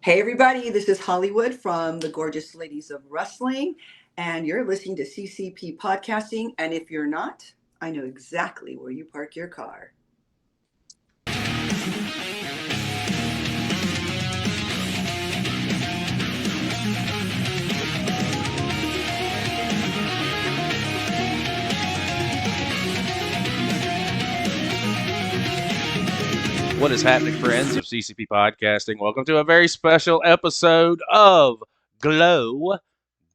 Hey, everybody, this is Hollywood from the Gorgeous Ladies of Wrestling, and you're listening to CCP Podcasting. And if you're not, I know exactly where you park your car. What is happening, friends of CCP Podcasting? Welcome to a very special episode of Glow.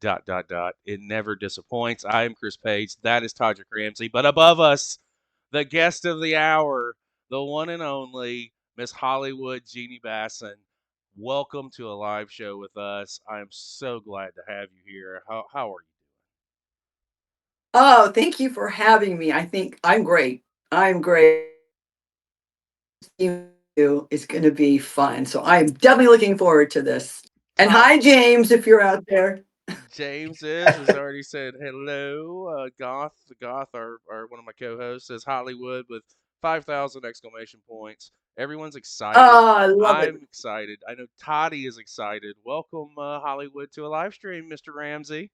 It never disappoints. I am Chris Page. That is Todrick Ramsey. But above us, the guest of the hour, the one and only Miss Hollywood Jeanne Basone. Welcome to a live show with us. I am so glad to have you here. How are you Oh, thank you for having me. I think I'm great. I'm great. It's going to be fun. So I'm definitely looking forward to this. And doing? hi, James, if you're out there. James has already said hello. Goth, our one of my co-hosts says Hollywood with 5,000 exclamation points. Everyone's excited. Oh, I love it. I'm excited. I know Toddy is excited. Welcome, Hollywood, to a live stream, Mr. Ramsey.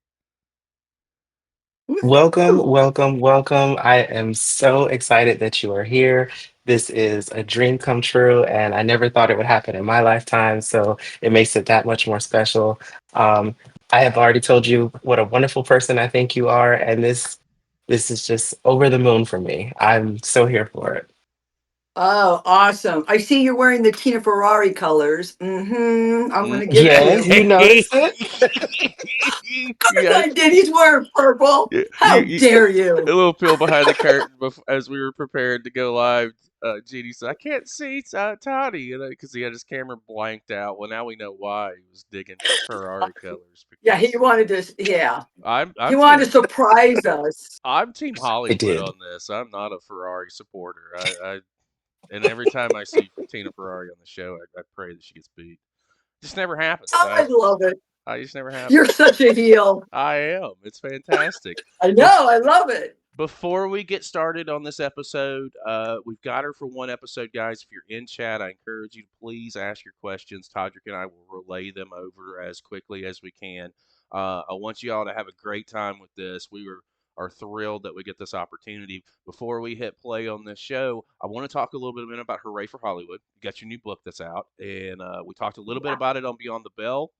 Welcome, Woohoo. welcome, welcome. I am so excited that you are here. This is a dream come true, and I never thought it would happen in my lifetime, so it makes it that much more special. Um, I have already told you what a wonderful person I think you are, and this is just over the moon for me. I'm so here for it. Oh, awesome. I see you're wearing the Tina Ferrari colors. I'm going Mm. to get Yes, you. you noticed it? Course Yeah, I did. He's wearing purple. you, How dare you? a little peel behind the curtain as we were preparing to go live. Jeannie said, "I can't see Toddy," because he had his camera blanked out. Well, now we know why he was digging Ferrari colors Yeah, he because wanted to. Yeah, I'm he I'm wanted team to surprise us. I'm team I Hollywood did. on this. I'm not a Ferrari supporter. I and every time I see Tina Ferrari on the show, I pray that she gets beat. Just never happens. Oh, I love it. I just never You're happens. such a heel. I am. It's fantastic. I Bef- know. I love it. Before we get started on this episode, we've got her for one episode, guys. If you're in chat, I encourage you to please ask your questions. Todrick and I will relay them over as quickly as we can. I want you all to have a great time with this. Are thrilled that we get this opportunity. Before we hit play on this show, I want to talk a little bit about Hooray for Hollywood. You got your new book that's out, and we talked a little bit Yeah. about it on Beyond the Bell,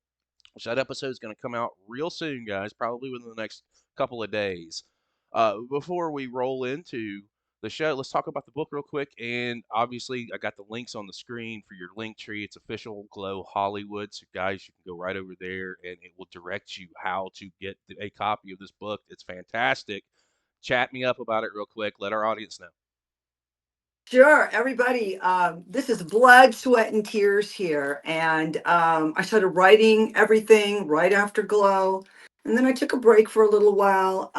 which that episode is going to come out real soon, guys, probably within the next couple of days. Before we roll into the show, let's talk about the book real quick. And obviously, I got the links on the screen for your link tree. It's official Glow Hollywood. So, guys, you can go right over there and it will direct you how to get a copy of this book. It's fantastic. Chat me up about it real quick. Let our audience know. Sure, everybody. This is blood, sweat, and tears here. And I started writing everything right after Glow. And then I took a break for a little while,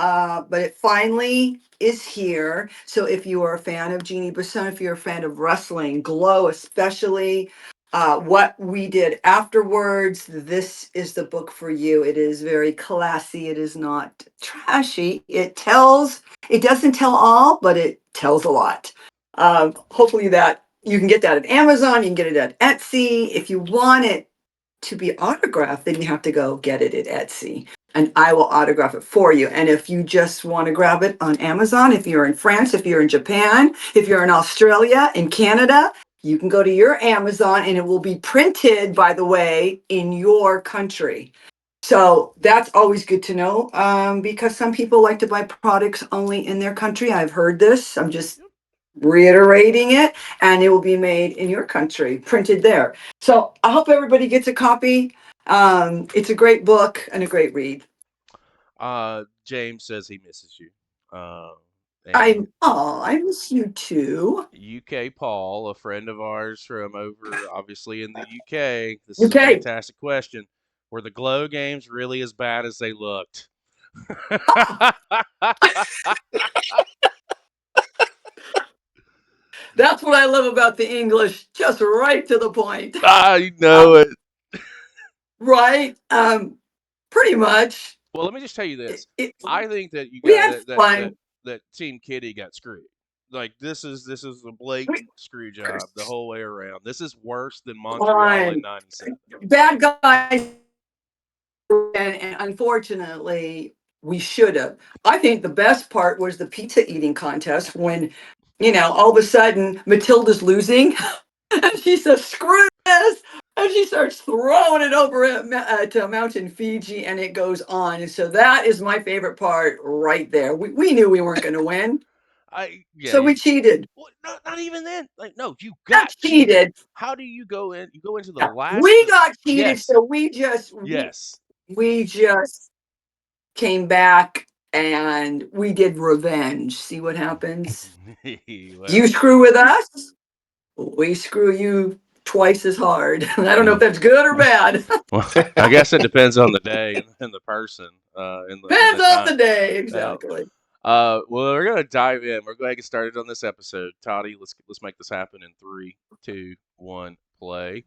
but it finally is here. So if you are a fan of Jeanne Basone, if you're a fan of wrestling, Glow especially, what we did afterwards, this is the book for you. It is very classy. It is not trashy. It doesn't tell all, but it tells a lot. Hopefully that you can get that at Amazon, you can get it at Etsy. If you want it to be autographed, then you have to go get it at Etsy. And I will autograph it for you. And if you just want to grab it on Amazon, if you're in France, if you're in Japan, if you're in Australia, in Canada, you can go to your Amazon and it will be printed, by the way, in your country. So that's always good to know because some people like to buy products only in their country. I've heard this. I'm just reiterating it, and it will be made in your country, printed there. So I hope everybody gets a copy. It's a great book and a great read. James says he misses you. Um, and I miss you too. UK Paul, a friend of ours from over obviously in the UK. This is a Okay, fantastic question. Were the Glow games really as bad as they looked? that's what I love about the English, just right to the point. I know Um, it. right, pretty much. Well, let me just tell you this. It, I think that you we got had fun. that Team Kitty got screwed. like this is a We- blatant screw job the whole way around. This is worse than Montreal in Fine. '97. Bad guys, and unfortunately, we should have. I think the best part was the pizza eating contest when, all of a sudden Matilda's losing, and she says, "Screw this," and she starts throwing it over to Mountain Fiji, and it goes on. And so that is my favorite part right there. We knew we weren't going to win, Yeah, so we cheated. well, not even then. Like, no, you Not got cheated. cheated. How do you go in? You go into the Yeah, last. we got cheated, Yes, so we just came back and we did revenge. See what happens? You well, screw with us, we screw you twice as hard. I don't know if mm, that's good or bad. well, I guess it depends on the day and the person, in the Depends on time. the day, Yeah. exactly. Well, we're gonna dive in. We're going to get started on this episode. Toddy, let's make this happen in 3, 2, 1, play.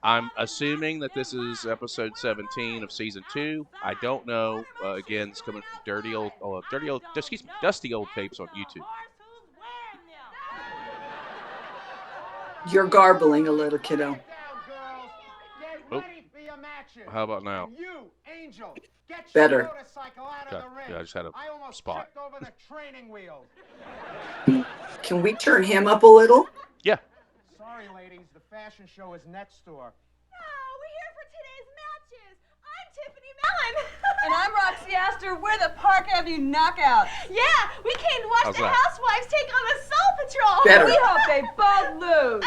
I'm assuming that this is episode 17 of season 2. I don't know. Again, it's coming from dusty old tapes on YouTube. You're garbling a little, kiddo. Oh, how about now? Better. Yeah, I just had a spot. Can we turn him up a little? Yeah. Sorry, ladies, the fashion show is next door. No, we're here for today's matches. I'm Tiffany Mellon. And I'm Roxy Astor. We're the Park Avenue Knockout. Yeah, we came to watch How's the that? housewives take on the Soul Patrol. Better. We hope they both lose.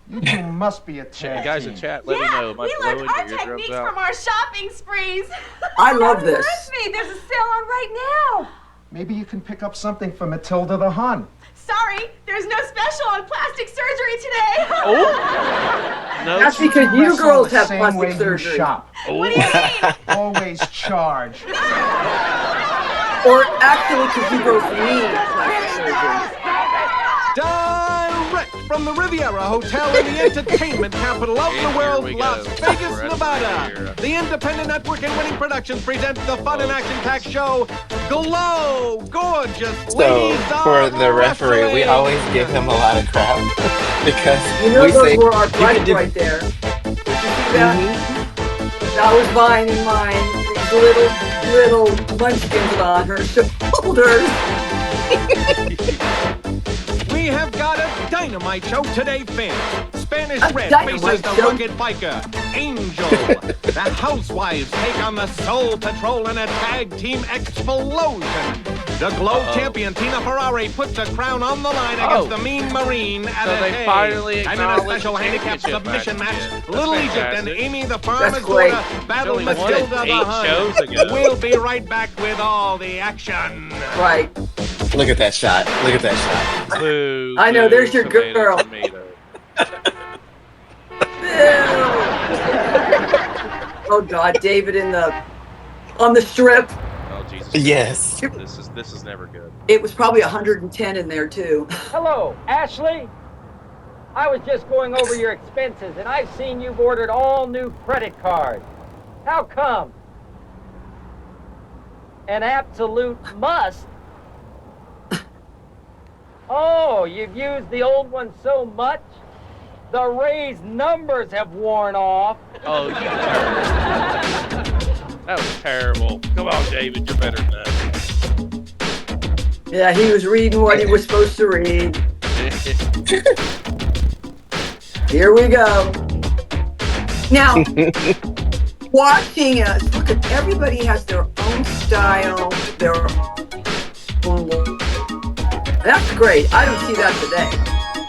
You two must be a tag Guys team. in chat, let me know. Am I we learned blowing our your eardrums techniques out? from our shopping sprees. I love this. Reminds me, there's a sale on right now. Maybe you can pick up something for Matilda the Hun. Sorry, there's no special on plastic surgery today. Oh, no. That's because you Wrestle girls the have same way plastic you surgery. shop. What do you mean? Always charge. Or actually, because you girls need plastic surgery. Direct from the Riviera Hotel in the entertainment capital of And the world, here we Las go. Vegas, We're at the Nevada. Riviera. The Independent Network and Winning Productions presents the fun and action-packed show, Glow, Gorgeous So Ladies for of the referee, we Wrestling. always give him a lot of crap because You know we those say were our you fights can do- right there. Did you see that? That was mine and mine. These little munchkins on her shoulders. We have got a dynamite show today, fans. Spanish A Red dynamite faces the show? rugged biker, Angel. The Housewives take on the Soul Patrol in a tag team explosion. The Glow champion, Tina Ferrari, puts a crown on the line against the Mean Marine at So a they hay. finally And in a acknowledged special the handicap championship submission match match, again. Little That's Egypt and fantastic. Amy the That's Farmer's great. daughter battle Only won Matilda 8 the Hun. shows ago. We'll be right back with all the action. Right. Look at that shot. Look at that shot. Boo, I know, boo, there's your tomato, girl. tomato. Oh God, David on the strip. Oh Jesus. Yes. This is never good. It was probably 110 in there too. Hello, Ashley. I was just going over your expenses, and I've seen you've ordered all new credit cards. How come? An absolute must. Oh, you've used the old one so much, the raised numbers have worn off. Oh, you that was terrible. Come on, David, you're better than Yeah, he was reading what he was supposed to read. that. Here we go. Now, watching us, look at everybody has their own style, their own look. That's great. I don't see that today.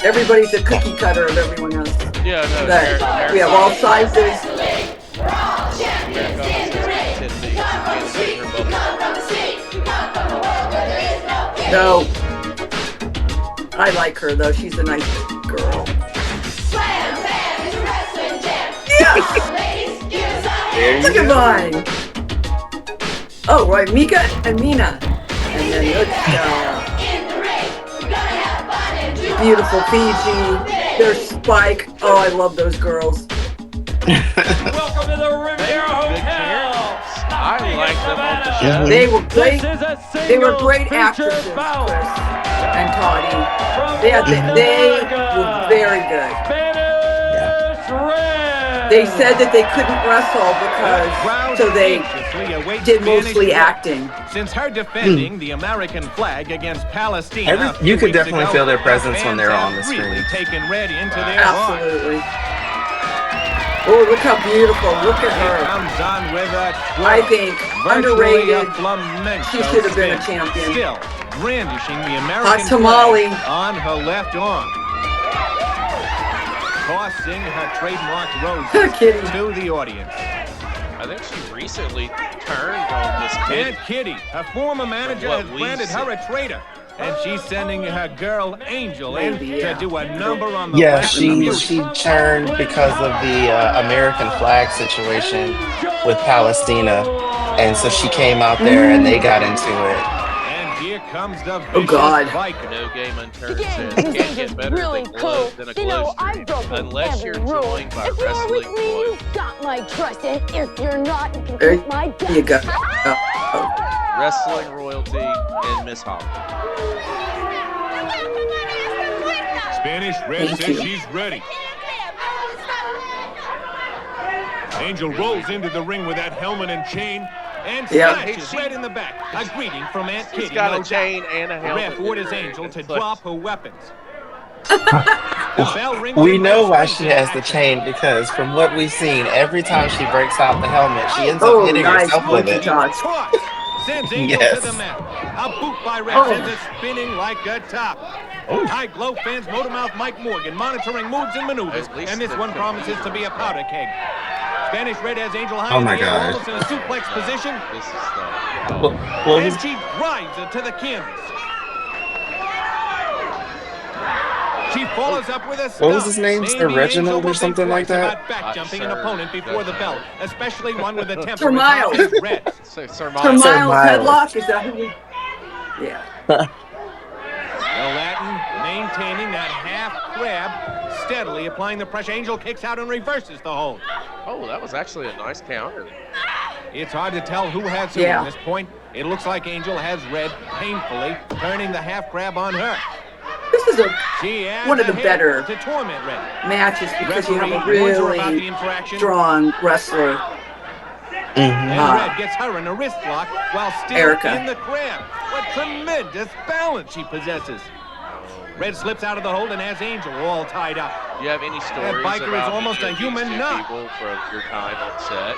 Everybody's a cookie cutter of everyone else. Yeah, no. But we have all sizes. No, I like her though. She's a nice girl. Yes! Look at mine. Oh, right, Mika and Mina. And then look beautiful Fiji. There's Spike. Oh, I love those girls. Welcome to the Rivera Hotel. I like them on the Mhm. show. They were This great. is a They were singles great featured actresses, bout Chris and Toddy. from They were America. very good. Spanish Red. They said that they couldn't wrestle because so they anxiously awaits did Spanish mostly Red. acting. Since her defending the American flag against Palestine, You could definitely feel their presence when they're on the really screen. taken Red into their heart. Absolutely. Oh, look how beautiful. Look at He her. comes on with a twirl. I think Virtually a underrated. flamenco She should have been a spin. champion. Still brandishing the American Hot tamale. flag on her left arm. Tossing her trademark roses Kitty. to the audience. I think she recently turned on this kid. And Kitty, her former manager, what has we branded see. her a traitor. And she's sending her girl Angel in Maybe, yeah. to do a number on the Yeah, Black Beauty. she turned because of the American flag situation with Palestina, and so she came out there and they got into it. And here comes the Oh, vicious God. Viking. No game unturned Again, says these can't things get are better really than cool. than a You know, glow I've stream broken unless every you're rule. joined by If you're with wrestling me, boys. you've got my trust, and if you're not, you can There keep my guts. you go. Wrestling royalty and Miss Holly. Spanish Red Thank says you. she's ready. Angel rolls into the ring with that helmet and chain and Yeah. slashes Red in the back. A greeting from Aunt She's Kitty. got no a chain and a doubt. The helmet. ref in orders her Angel hand. to It's like- drop her weapons. The bell rings We and know Red why springs she into has the action. chain because from what we've seen, every time she breaks out the helmet, she ends up Oh, hitting nice herself with monkey it. touch. Toss sends Angel Yes. to the mat. A boot by Red Oh. sends it spinning like a top. High Glow fans Motormouth Mike Morgan monitoring moves and maneuvers, At least and this the one promises to be a powder keg. Spanish Red has Angel high Oh in my the air, God. almost in a suplex position, This is the Well, and she drives it to the canvas. She follows up with a stomp. What was his name? Sir Maybe Reginald Angel will or something think like twice that? about back jumping an Sir opponent before the bell, especially one with a temper Sir as hot Miles. as Red. Sir Sir Miles. Sir Miles Miles. headlock. Is that who we? Yeah. The Latin maintaining that half crab, steadily applying the pressure. Angel kicks out and reverses the hold. Oh, that was actually a nice counter. It's hard to tell who has who Yeah. at this point. It looks like Angel has Red painfully, turning the half crab on her. This is She adds one of the a hit better to torment Red. matches because you have a Referee warns her about the really interaction, strong wrestler. and Mhm. Red gets her in a wrist lock while still Erica. in the crab. What tremendous balance she possesses. Red slips out of the hold and has Angel all tied up. Do you have any stories biker is about almost either a of human these two knot. people from your time on set?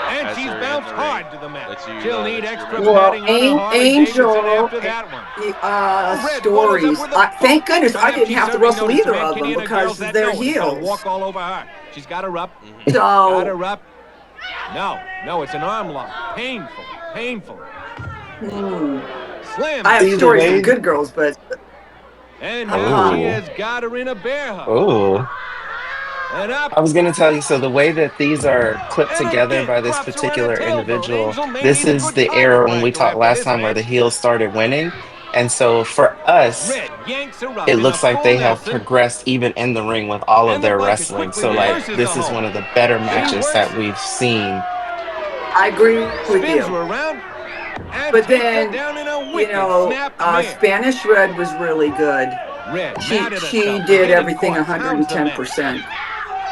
And As she's they're in bounced the ring. hard to the mat. That you, She'll need that you extra remember. Well, padding on her Harley Angel, Davidson after that one. Red stories. follows up with a Thank goodness I Perhaps didn't she's have to serving wrestle notice to either Aunt of Kitty them and her girls because that they're know it's gonna heels. walk all over her. She's got her up. Got So her up. No, it's an arm lock. Painful. Slam. I have Either stories way- of good girls, but And now she Oh. has got her in a bear hug. Oh. And up. I was going to tell you, so the way that these are clipped And together again, by this drops her on a particular tailbone. individual, Angel may this need a is good the tiger era when we flag to talked wrap last this time where the match. heels started winning. And so for us, Red yanks her up it in looks a like full they have Nelson. progressed even in the ring with all of And the their biker wrestling. quickly So like reverses this the is hold. one of the better She matches works that it. we've seen. I agree with Spins you. her around and But takes then, her down in a you wicked know, snap mare. Spanish Red was really good. Red, She mad at she herself, did getting everything caught, pounds the mat. 110%.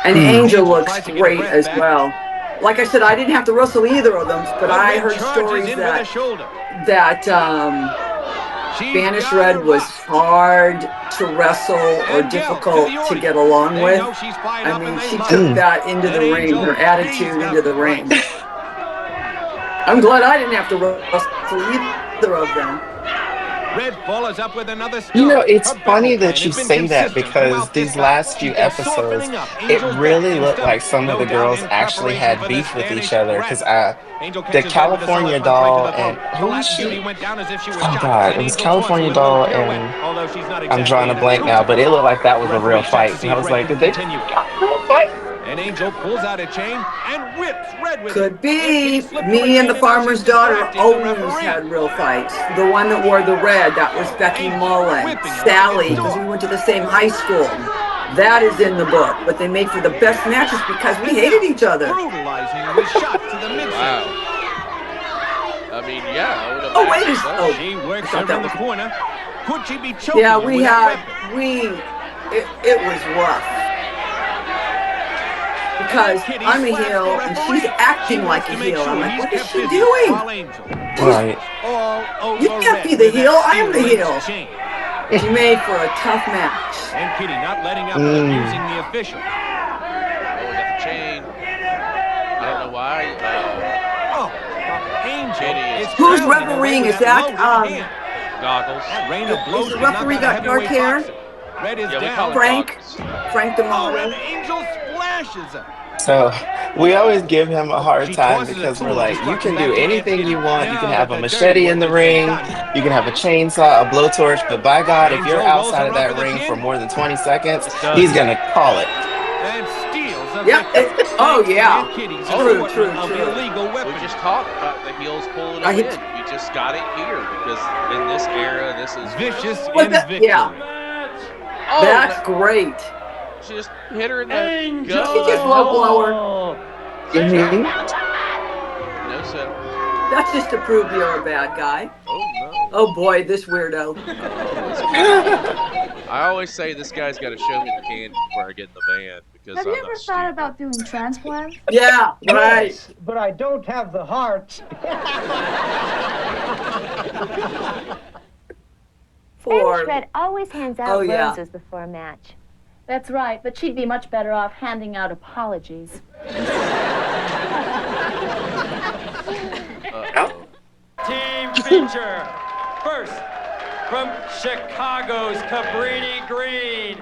And Hmm. Angel Angel looks tries to get her great breath as back. well. Like I said, I didn't have to wrestle either of them, but I Red heard charges stories in with a that shoulder. She's Spanish got Red her was up. hard to wrestle or And yells difficult the to audience. get along They with. know she's fired I up mean, and they she love took it. that into the And ring, Angel her pays attitude the into the ring. price. I'm glad I didn't have to wrestle either of them. Red follows up with another stomp. You know, it's Her battle funny plan that you has been say that consistent because throughout this these bout. last few She's been episodes, softening up it Angel's really back and looked like stomach, some of no the doubt girls in actually preparation had for beef the with Spanish each other. Rat. Because Angel the catches Red with a California solid punch right to doll the throat. and The who is Latin she? beauty went down as if she was Oh shot, God, and it was Angel taunts her California with a little doll pirouette, and although she's not I'm exactly drawing a an blank now, but it looked like that was a real Referee checks fight. to see And I if was Red like, can did they continue. real fight? And Angel pulls out a chain and whips Red with Could it. be. Aunt Kitty slipped her Me and chain the now farmer's she's daughter distracting the always referee. had real fights. The one that wore the red, that was Becky Angel Mullen. whipping her like a Sally, because dog. we went to the same high school. That is in the book. But they made for the best matches because we And hated now, each other. brutalizing with shots to the midsection. Wow. I mean, yeah, I would Oh, wait a imagine so. oh, She I works thought that around the was. corner. Could she be choking Yeah, him we with that had weapon? it was rough And then because Kitty I'm a slaps the heel and she's referee. She acting wants like a to make heel. I'm sure like, he's what is kept she busy doing? while Angel Right. all You over can't red be the with that heel. I am steel the linked heel. chain. She made for a tough match. And Kitty not letting up and abusing the official. Oh, we got the chain. I don't know why. Oh, but Angel Kitty is is Who's pounding away refereeing? with Is that that loaded hand. Goggles. That rain of is blows the could knock referee out a got dark heavyweight hair? boxer. Red is Yeah, we down. call it Frank goggles. Oh, Damone. and Angel splashes her. So we always give him a hard She time tosses a because we're tool, like, you destructing can do back against anything Kitty. you want. You can Now have that a the dirty machete in the work has been ring. done, You can have a chainsaw, a blowtorch. But by God, if you're Angel rolls outside her of up for that the ring for pin more than 20 seconds, It's done. he's going to call it. and steals a Yep. victory. Oh Thanks to yeah. Aunt Kitty's True. assortment of True. illegal We weapons. just talked about the heels pulling a I win. hit. We just got it here because in this era, this is Vicious Well, in that, victory. yeah. Oh, That's great. she just hit her in the Angel. gut She with a just low blower. helmet. Mhm. No sell. That's just to prove you're a bad guy. Oh no. Oh boy, this weirdo. Oh, this guy. I always say this guy's got to show me the candy before I get in the van because Have I'm you not ever stupid. thought about doing transplants? Yeah. Right. Yes, but I don't have the heart. For. Fred always hands out Oh yeah. roses before a match. That's right, but she'd be much better off handing out apologies. Uh-oh. Team feature. First, from Chicago's Cabrini Green,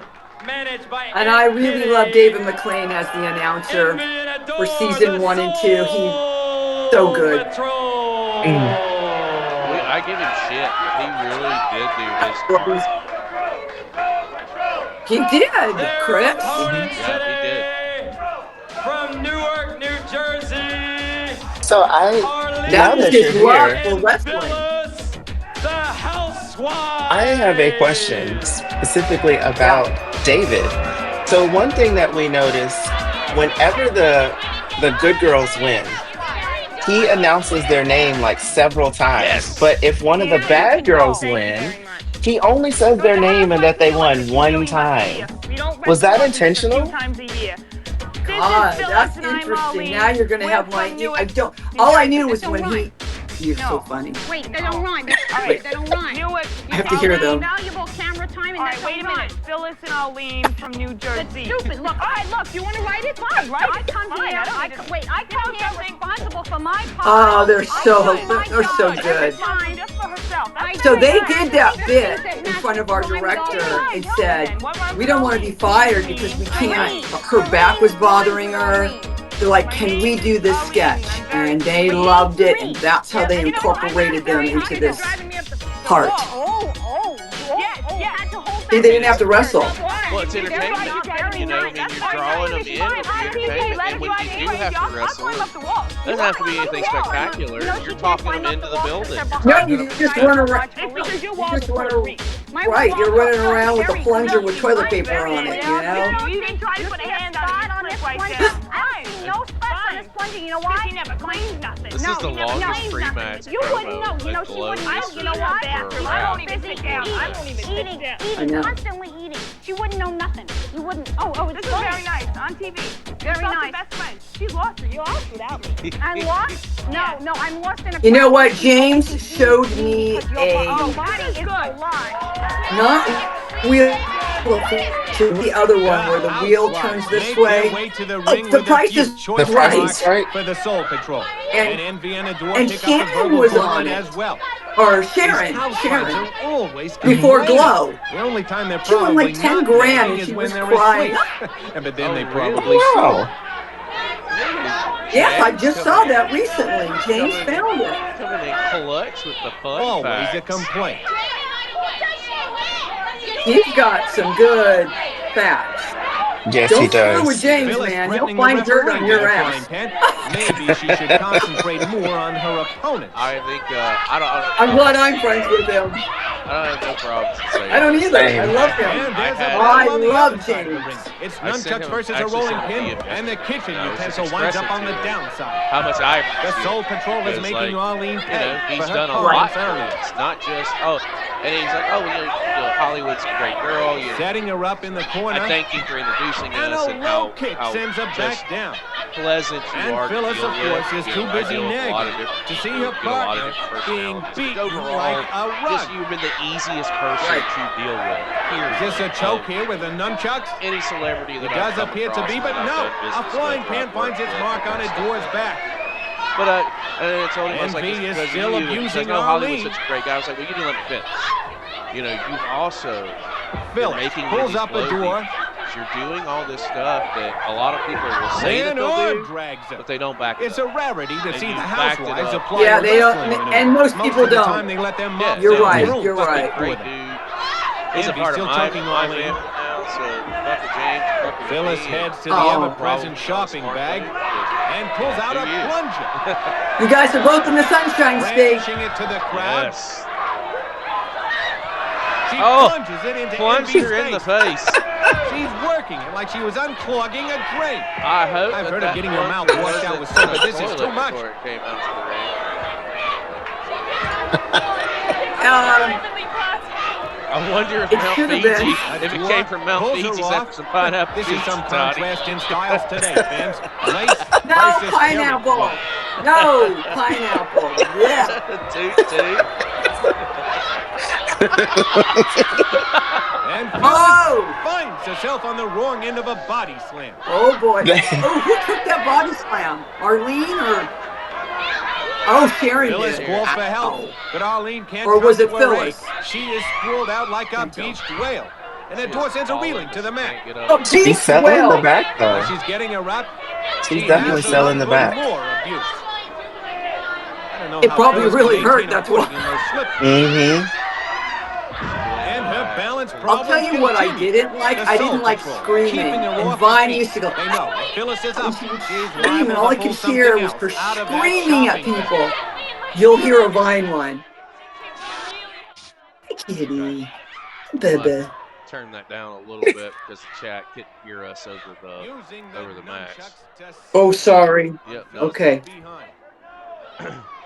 managed by And I really Kitty. love David McLean as the announcer for season 1 and 2. He's so good. Patrol. I give him shit, but he really did do his part. He did, Their Chris. opponents Yeah, he did. today, from Newark, New Jersey, So now That was that his you're love here, for wrestling. Phyllis, the Housewives. I have a question specifically Yeah. about David. So one thing that we notice whenever the good girls win, he announces their name like several times. Yes. But if one of the bad girls win, he only says their name and that they won one time. Was that intentional? God, that's interesting. Now you're gonna have my. I don't. All I knew was when he. You're so funny. Wait, they don't rhyme. Wait. They don't rhyme. I have to hear them. Valuable camera time, and All right, wait a minute. Phyllis and Arlene from New Jersey. Stupid. Look, all right, look. You want to write it? Fine, right? I come Fine, here. I don't need to- Wait, I come here responsible for my part. Oh, they're so my they're so part. good. Fine, just for herself. That's So they fine. did that bit in front of our director and said, we don't want to be fired because we can't. Her back was bothering her. They're like, can we do this sketch? And they loved it, and that's how they incorporated them into this part. See, they didn't have to wrestle. Well, it's entertainment. You know, I mean, you're drawing them in with the entertainment, and when you do have to wrestle, it doesn't have to be anything spectacular. You're talking them into the building. No, you just run around. You just run around. Right, you're running around with a plunger with toilet paper on it, you know? You didn't try to put a hand on this right there. I see no spots on this plunger. You know why? She never claimed nothing. This is the longest pre-match You wouldn't know. You know, she Glow wouldn't know. history You know why? for a I rap. won't even sit down. I won't even sit Eating, down. I eating, know. constantly eating. She wouldn't know nothing. You wouldn't. Oh, This it's is funny. very nice on TV. Very You're nice. the best friend. She lost her. You lost without me. I'm lost? No, I'm lost in a. You know what? James showed me Oh, a body is good. not wheel to the other one where the wheel turns this Make their way. way to the Oh, ring the with a price few is choice The Price right. is Right. for the Soul Patrol. And- Envy and Adore and pick up the Shannon verbal was gauntlet on it. as well. Or These Sharon. housewives are always Before complaining. Glow. The only time they're She won probably like 10 not grand napping and is she when was they're crying. asleep. But then they Oh, probably really? snore. Wow. Yes, I just saw that recently. James found it. Coming in clutch with the fun Always a facts. complaint. He's got some good facts. Yes, he Don't screw with does. James, Phyllis man. He'll threatening the find dirt on referee in your a frying ass. pan. Maybe she should concentrate more on her opponents. I think I don't have I'm glad I'm problems. friends with him. I don't have no problems in saying I don't this. either. I Same. love him. And there's a had battle I on the other love side of the ring. James. It's I sent nunchucks him versus a actually rolling sent a pin, DM and the yesterday, kitchen and I was just utensil winds up expressing on the to him downside. how much I The appreciate Soul it. Patrol is Because, making Arlene pay he's for her done a comments lot for earlier. us, not just and he's like, oh, Hollywood's a great girl. Setting her up in the corner. I thank you for introducing And us a and low how kick sends her just back down. pleasant you And are to Phyllis, deal of with. course, is You too know, I busy deal with a lot of nagging different to see people, her get a lot of partner different being personalities. But beaten overall, like a just rug. you've been the easiest person Right. to deal with. Period. Is this a choke here with the nunchucks? Any celebrity It that does I've come appear to across be, and but that I've no. done A business flying with, or pan I've finds worked its with, mark and on that Ador's stuff. back. But I told him, I was like, Envy it's is because still of you. He says, abusing no, Hollywood's Arlene. such a great guy. I was like, well, you didn't let me finish. You've also, you're Phyllis making pulls these up glow Ador. features. You're doing all this stuff that a lot of people will say that And they'll Or do, drags her. but they don't back it It's up. a rarity to And see you the backed it housewives up. apply Yeah, a they wrestling don't, maneuver. and most people of the don't. time, they let them Yeah, mops You're down right. real You're quick right. for Great them. dude. He's a Envy part still of choking my Arlene. family now, so fuck with James, fuck with Phyllis me. heads to the Oh. ever-present shopping bag and pulls out a Do you? plunger, You guys are both in the Sunshine State. brandishing it to the crowd. Yes. She Oh, plunges it into plunged Envy's her in the face. face. She's working it like she was unclogging a drain. I hope I've that heard that of getting your mouth plunger washed out wasn't with soap, in but the this is too toilet much. before it came out to the ring. I wonder if It Mount should have Fiji, been. if it came from Mount Pulls her Fiji off. after some pineapple This is pizza, some Toddy. contrast in styles today, fans. Lace No versus pineapple. terry cloth. No pineapple. Yeah. Toot, toot. And Phyllis Oh. finds herself on the wrong end of a body slam. Oh boy. Oh, who took that body slam? Arlene or? Oh, Sharon Phyllis did. calls for help, Ow. but Arlene can't Or come was to it her Phyllis? aid. She is sprawled out like a Can't tell. beached whale. And She Ador is sends her falling, reeling but to she the mat. can't get Oh, up. She's beast selling the well. back, While though. she's getting her up, She's she definitely has her selling up the for back. more abuse. I don't know It how probably Phyllis really can hurt, maintain that's her footing why. in those slippers. Mm-hmm. And her balance I'll problems tell you what I continue. didn't like. The I Soul didn't like Patrol, screaming. keeping her And off Vine her feet. used to go, They know if Phyllis is up, and she would she's scream, and liable all to I pull could something hear was else her out of that screaming at shopping bag. people. You'll hear a Vine one. Hi, kitty. Baby. Turn that down a little bit because the chat couldn't hear us over the match. Oh, sorry. Yep, no, Okay.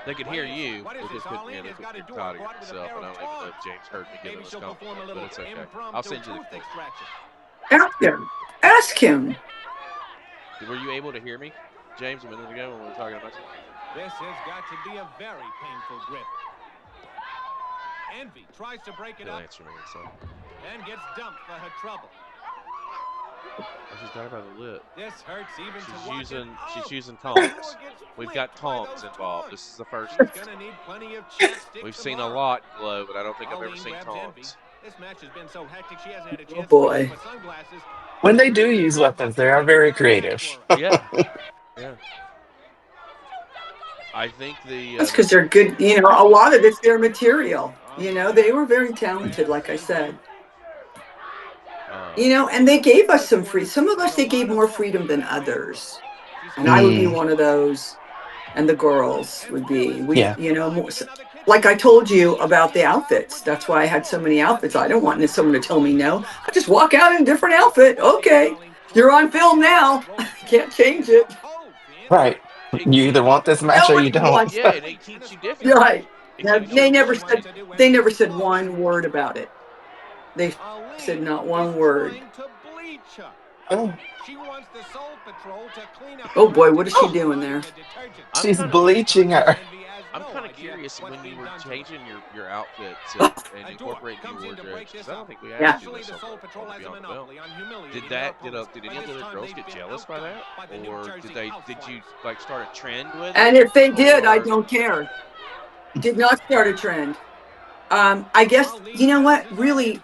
they could hear you. They just couldn't hear Toddy and myself, and I don't even know if James heard me giving us compliment, but it's okay. I'll send you the clip. Ask him. Ask him. Were you able to hear me, James, a minute ago when we were talking about you? This has got to be a very painful grip. Envy tries to break it He'll up answer me, so. and gets dumped for her trouble. Oh, she's got her by the lip. This hurts even to watch it. She's using Ador tongs. gets We've flicked got by tongs those involved. tongs. This is the first. She's gonna need plenty of chapstick We've seen a tomorrow. lot in Glow, but I don't think I've ever Arlene seen grabs Envy. tongs. This match has been so hectic she hasn't had a Oh, chance boy. to reach for sunglasses. When they do use weapons, they are very creative. Yeah, yeah. I think That's because they're good. You know, a lot of it's their material. You know, they were very talented, like I said. You know, and they gave us some free. Some of us they gave more freedom than others, and I would be one of those. And the girls would be. We, Yeah. you know, more, like I told you about the outfits. That's why I had so many outfits. I don't want someone to tell me no. I just walk out in a different outfit. Okay, you're on film now. Can't change it. Right. You either want this match or you Nobody don't. wants. Yeah, and it keeps you different. You're right. It Now, keeps they you never different. said. They never said one word about it. They said not one word. Oh, She wants the Soul Patrol to clean up Oh boy, what is she doing there? she's bleaching her. I'm kind of curious when you were changing your outfits and incorporating new wardrobes, because I don't think we Yeah. asked you this on Beyond the Bell. Did any of the other girls get jealous by that, or did you like start a trend with it? And if they did, I or- don't care. Did not start a trend. I guess you know what? Really,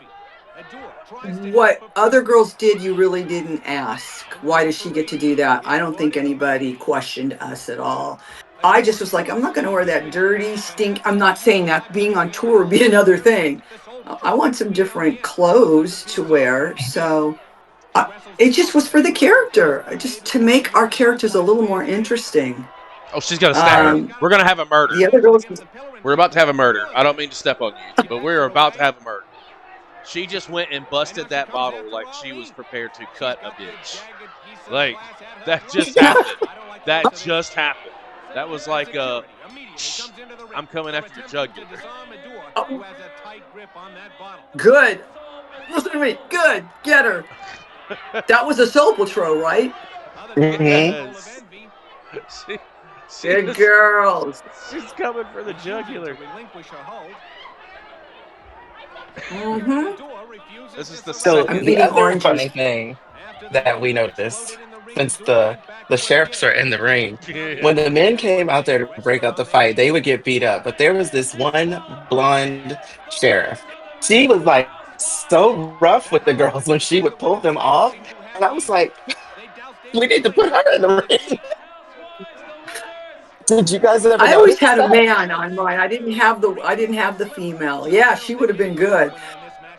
what other girls did, you really didn't ask. Why does she get to do that? I don't think anybody questioned us at all. I just was like, I'm not going to wear that dirty stink. I'm not saying that being on tour would be another thing. I want some different clothes to wear. So It just was for the character, just to make our characters a little more interesting. Oh, she's gonna snap it. Um, We're gonna have a murder. the other girls, We're about to have a murder. I don't mean to step on you, but we're about to have a murder. She just went and busted that bottle like she was prepared to cut a bitch. Like, that just happened. That just happened. That was like, shh, I'm coming after your jugular. oh, good. Listen to me. Good. Get her. That was a Soul Patrol, right? Yes. Good Just, girls. she's coming for the jugular. Mm-hmm. This is the So I'm second. the eating other oranges. funny thing that we noticed, since the sheriffs are in the ring, when the men came out there to break up the fight, they would get beat up. But there was this one blonde sheriff. She was like so rough with the girls when she would pull them off, and I was like, we need to put her in the ring. Did you guys ever I always notice had a that? man on mine. I didn't have the female. Yeah, she would have been good.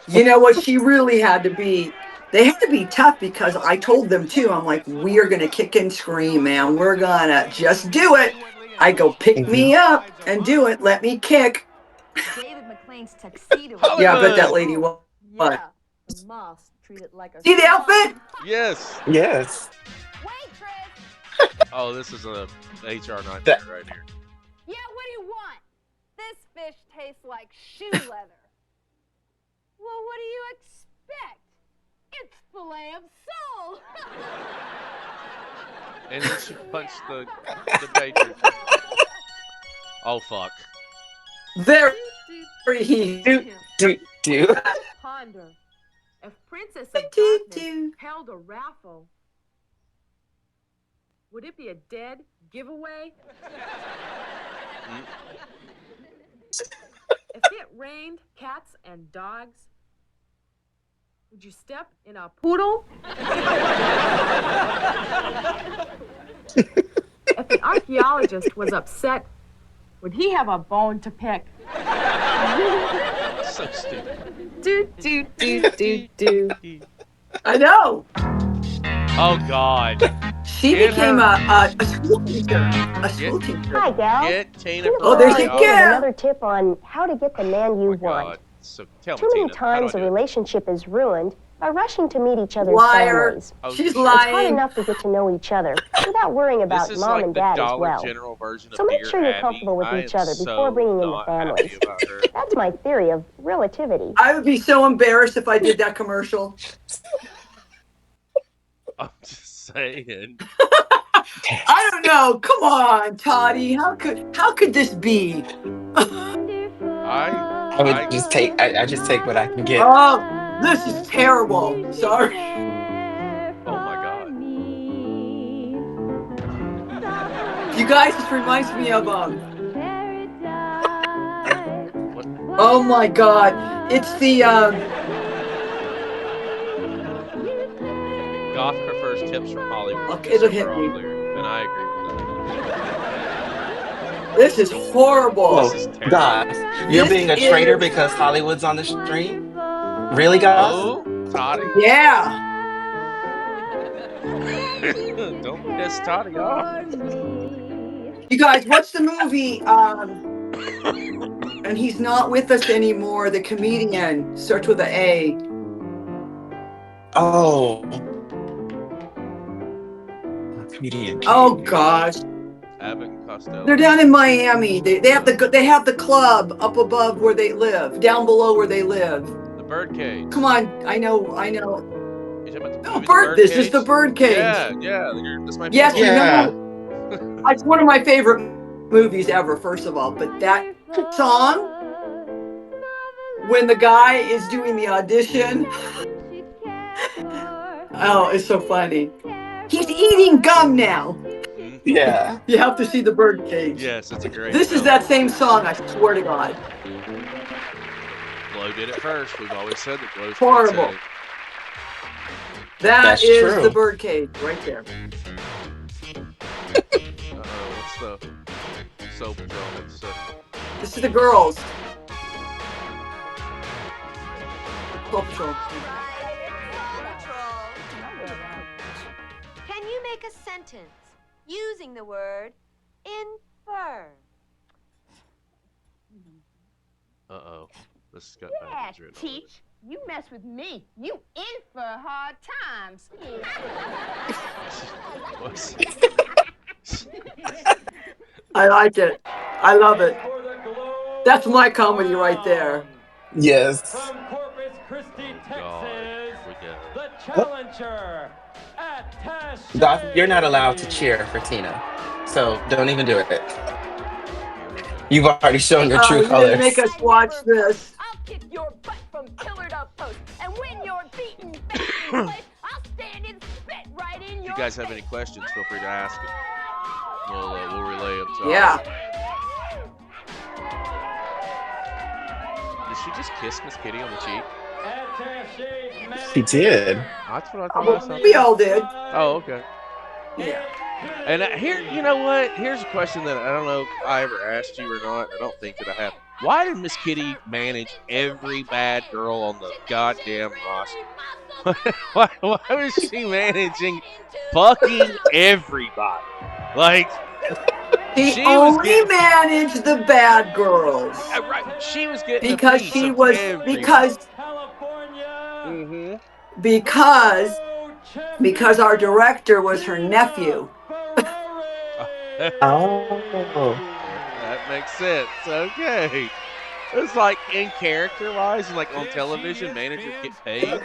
You know what? She really had to be. They had to be tough because I told them too. I'm like, we are gonna kick and scream, man. We're gonna just do it. I go pick Hmm. me up and do it. Let me kick. David McLean's tuxedo. Yeah, I bet that Hollywood. lady was. What? Yeah, the moss treat it like a See the swan. outfit? Yes. Yes. Waitress! Oh, this is a HR nightmare That right here. Yeah, what do you want? This fish tastes like shoe leather. Well, what do you expect? It's fillet of sole. And then she punched the patron. Oh, fuck. Very do do do. Ponder. If Princess of Darkness held a raffle, would it be a dead giveaway? If it rained cats and dogs, would you step in a poodle? If the archaeologist was upset, would he have a bone to pick? So stupid. Do. I know. Oh, God. She Get became her. a school teacher. A school teacher. Hi, gals. Get Tina Oh, there's the Ferrari Here's gal. another tip on how to get the man you Oh, my want. God. So tell me, Too many Tina, how times do a I do it? relationship is ruined by rushing to meet each other's Liar. families. Oh, She's sure. It's hard lying. enough to get to know each other without worrying This about is mom like and the dad as Dollar well. General version So of make Dear sure you're Abby. comfortable with I each am other before so bringing in the not families. happy about her. That's my theory of relativity. I would be so embarrassed if I did that commercial. I'm just saying. I don't know. Come on, Toddy. How could this be? I I would I just take. I just take what I can get. Oh, this is terrible. Sorry. oh my God. You guys, this reminds me of What? oh my God. It's the Goth prefers tips from Hollywood, okay, just it'll so we're hit all me. clear. And I agree with This is that. horrible. This Oh is terrible. gosh, you're This being a traitor is because Hollywood's on the stream. Really, guys? Oh, Toddy. yeah. Don't piss Toddy off. You guys, what's the movie? And he's not with us anymore. The comedian starts with an A. Oh, comedian Oh king. gosh. Abbott and Costello. They're down in Miami. They have the club up above where they live, down below where they live. The Birdcage. Come on, I know. You talking about the No, movie The This is the Birdcage? Birdcage. Yeah. That's my Yes, you favorite. Yeah. know, it's one of my favorite movies ever. First of all, but that song when the guy is doing the audition, oh, it's so funny. He's eating gum now. Mhm. Yeah. You have to see the Birdcage. Yes, it's a great This is film. that same song. I swear to God. Glow did it first. We've always said that Glow's Horrible. said it. That That's is true. the Birdcage right there. What's the Soul Patrol? It's, This is the girls. Soul Patrol. make a sentence using the word infer. Uh-oh. This has got Yeah, bad written all over it. Teach. You mess with me, you in for hard times. What's- I like it. I love it. That's my comedy right there. Yes. From Corpus Christi, God, Texas, we go. the challenger, Attaché. Goth, you're not allowed to cheer for Tina. So don't even do it. You've already shown your Oh, true you didn't make colors. us watch this. I'll kick your butt from pillar to post, and when you're beaten face in place, I'll stand and spit right in If your you guys have face. any questions, feel free to ask them. We'll relay them to Yeah. Holly. Did she just kiss Miss Kitty on the cheek? She did. That's what I thought I saw. We all did. Oh, okay. Yeah. And here, you know what? Here's a question that I don't know if I ever asked you or not. I don't think that I have. Why did Miss Kitty manage every bad girl on the goddamn roster? why was she managing fucking everybody? Like, She she was only getting managed the bad girls right. She was getting a because piece she of was everybody. because our director was her nephew. Oh. That makes sense. Okay. It's like in character wise and like on television, managers get paid.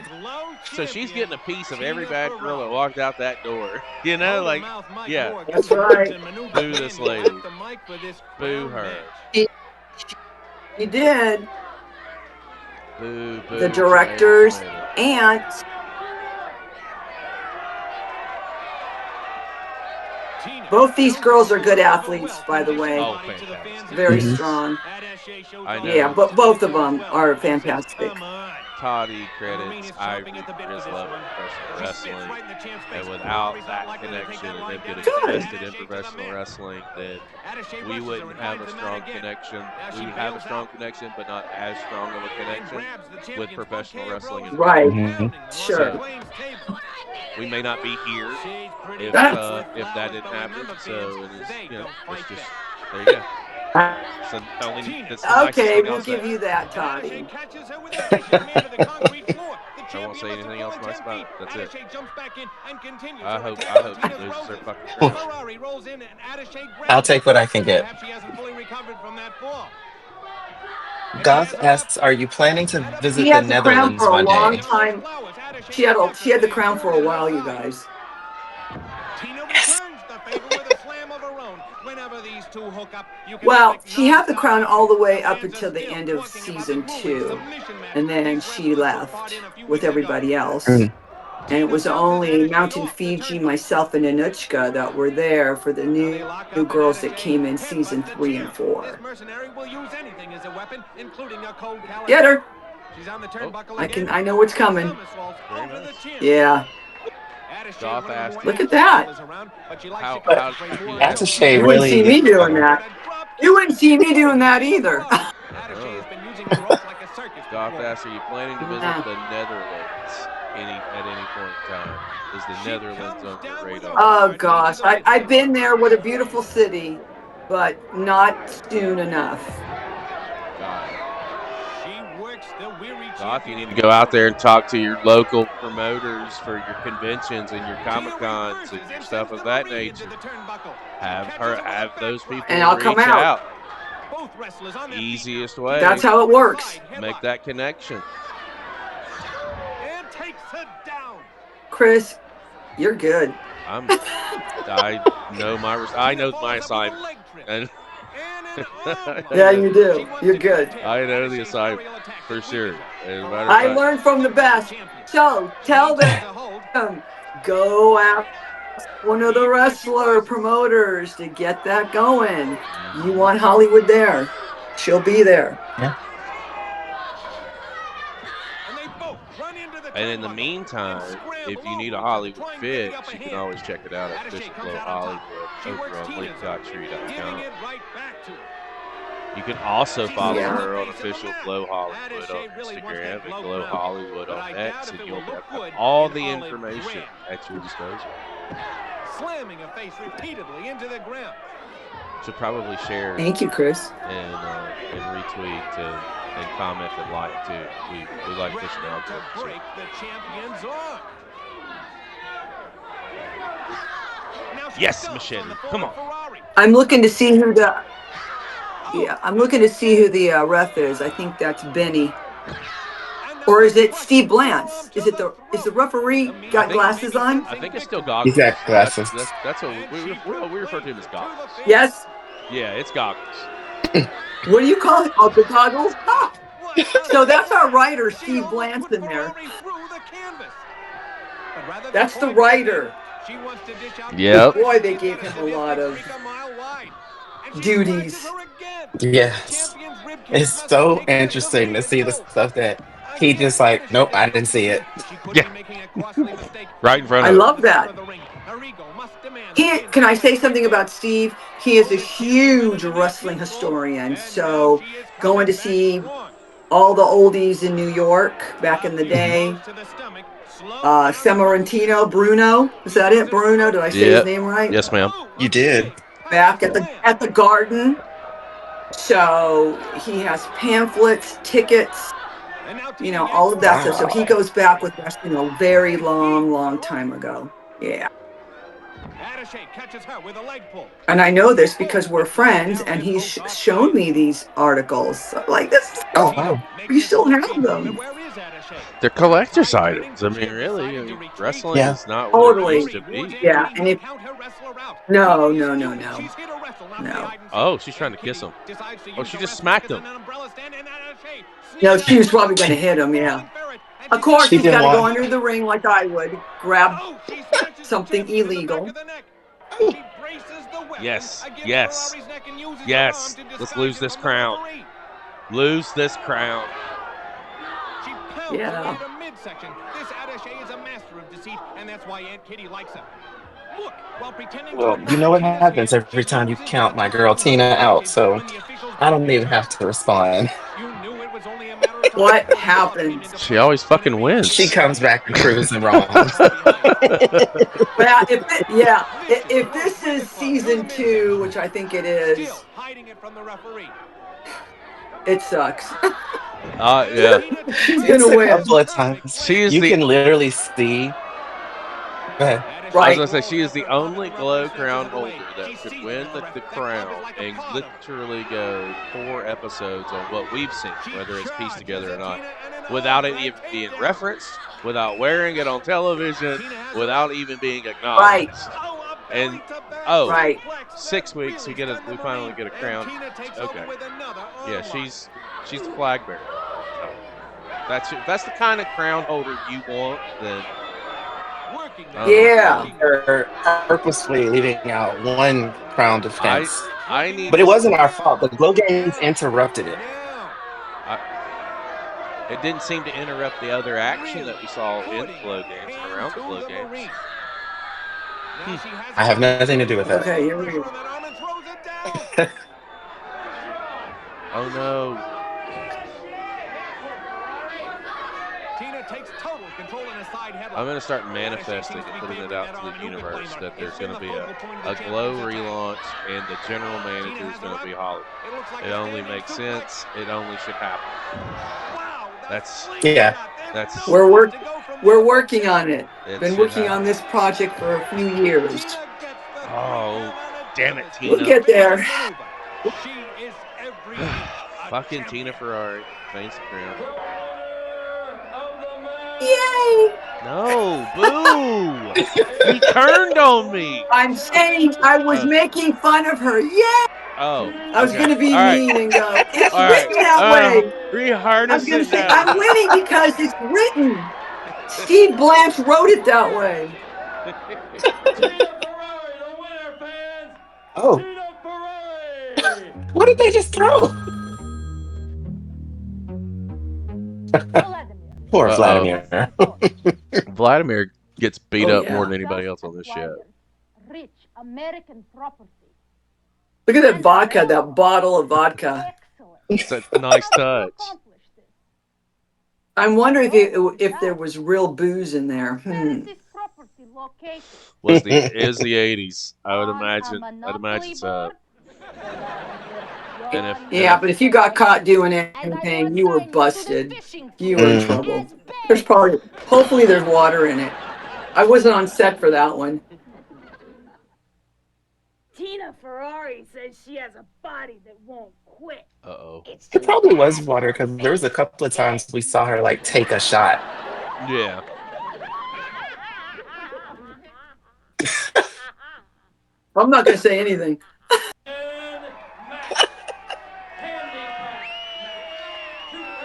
So she's getting a piece of every bad girl that walked out that door. You know, like, yeah. That's right. Boo this lady. Boo her. She did. Boo, boo. The directors tomato. and both these girls are good athletes, by the way. Oh, fantastic. Very strong. I know. Yeah, but both of them are fantastic. Toddy credits Ivory for his love of professional wrestling. And without that connection and them getting invested in professional wrestling, then we wouldn't have a strong connection. We would have a strong connection, but not as strong of a connection with professional wrestling as well. Right. Mhm. Sure. So, we may not be here if that didn't happen. So it is, you know, it's just there you go. So that's the nicest Okay, thing we'll I'll say. give you that, Toddy. I won't say anything else nice about it. That's it. I hope she loses her fucking crown. I'll take what I can get. Goth asks, are you planning to She visit the had the crown Netherlands for a one long day? time. She had the crown for a while, you guys. Well, she had the crown all the way up until the end of season 2, and then she left with everybody else. Mm. And it was only Mountain Fiji, myself, and Anuchka that were there for the new girls that came in season 3 and 4. Get her! I know what's coming. Very nice. Yeah. Goth asked, Look at that. how did you have? Attaché You wouldn't see really. me doing that. You wouldn't see me doing that either. Goth asked, are you planning to visit Nah. the Netherlands at any point in time? Is the Netherlands on your radar? Oh gosh, I've been there. What a beautiful city, but not soon enough. Goth, you need to go out there and talk to your local promoters for your conventions and your Comic-Cons and your stuff of that nature. Have those people And I'll come reach out. Easiest way. That's how it works. Make that connection. Chris, you're good. I know my assignment. And Yeah, you do. You're good. I know the assignment for sure. I learned from the best. So tell them, go out one of the wrestler promoters to get that going. You want Hollywood there. She'll be there. Yeah. And in the meantime, if you need a Hollywood fix, you can always check it out at Official Glow Hollywood over on linktree.com. You can also follow her on Official Glow Hollywood on Instagram and Glow Hollywood on X, and you'll have all the information at your disposal. slamming a face repeatedly into the ground. Should probably share Thank you, Chris. and retweet and comment and like too. We like pushing Ready to algorithms. break the champion's arm. Now she Yes, stomps Machete. on the Come on. Ferrari. I'm looking to see who the I'm looking to see who the ref is. I think that's Benny. Or is it Steve Blance? Is the referee got glasses on? I think it's still He's goggles. got glasses. That's what we refer to him as goggles. Yes. Yeah, it's goggles. What do you call it? Oh, the goggles? Ah! So that's our writer, Steve Blance, in there. That's the writer. Yep. Boy, they gave him a lot of duties. Yes. It's so interesting to see the stuff that he just like, nope, I didn't see it. Yeah. Right in front I of him. love that. Can I say something about Steve? He is a huge wrestling historian. So going to see all the oldies in New York back in the day. Sammartino, Bruno. Is that it, Bruno? Did I say his name right? Yes, ma'am. You did. Back at the garden. So he has pamphlets, tickets, all of that stuff. So he goes back with wrestling a very long time ago. Yeah. And I know this because we're friends, and he's shown me these articles. Like, this is Oh, cool. wow. You still have them. They're collector's items. I mean, really, wrestling Yeah. is not what it Totally. used to be. Yeah. And if no. Oh, she's trying to kiss him. Oh, she just smacked him. No, she was probably going to hit him. Yeah. Of course, She he's didn't got to go want. under the ring like I would. Grab something illegal. Yes. Let's lose this crown. Lose this crown. Yeah. This attaché is a master of deceit, and that's why Aunt Kitty likes him. Look, while pretending Well, you know what happens every time you count my girl Tina out, so I don't even have to respond. What happens? She always fucking wins. She comes back and proves them wrong. Well, if this is season 2, which I think it is, it sucks. Yeah. She's It's gonna a win. couple of times. You can literally see. Go ahead. I was going to say, she is the only Glow crown holder that could win the crown and literally go 4 episodes on what we've seen, whether it's pieced together or not, without it even being referenced, without wearing it on television, without even being acknowledged. And, 6 weeks, we finally get a crown. Okay. Yeah, she's the flag bearer. So that's the kind of crown holder you want, then. Yeah. They're purposefully leaving out one crown defense. But it wasn't our fault. The Glow Games interrupted it. It didn't seem to interrupt the other action that we saw in the Glow Games and around the Glow Games. I have nothing to do with that. Okay, here we go. Oh no. I'm going to start manifesting and putting it out to the universe that there's going to be a Glow relaunch and the general manager is going to be Holly. It only makes sense. It only should happen. That's We're working on it. Been working on this project for a few years. Oh, damn it, Tina. We'll get there. Fucking Tina Ferrari. Reigns the crown. Yay! No, boo! You turned on me. I'm saying I was making fun of her. Yay! Oh, I was going to be mean and go, it's written that way. Reharness I was going it to say, now. I'm winning because it's written. Steve Blanche wrote it that way. Oh. What did they just throw? Poor Vladimir. Vladimir gets beat up yeah. more than anybody else on this show. Rich American property. Look at that vodka, that bottle of vodka. It's a nice touch. I'm wondering if there was real booze in there. location. Is the 80s. I would On a imagine. I'd imagine Monopoly so. board. And Yeah, but if you got caught doing And I anything, want you were sign you to the busted. fishing You were in fleet Mm. trouble. as There's bait. probably, hopefully, there's water in it. I wasn't on set for that one. Tina Ferrari says she has a body that won't quit. Uh-oh. It's It too probably was bad water for because there was me. a couple of Get times it? we saw her like take a shot. Yeah. I'm not going to say anything.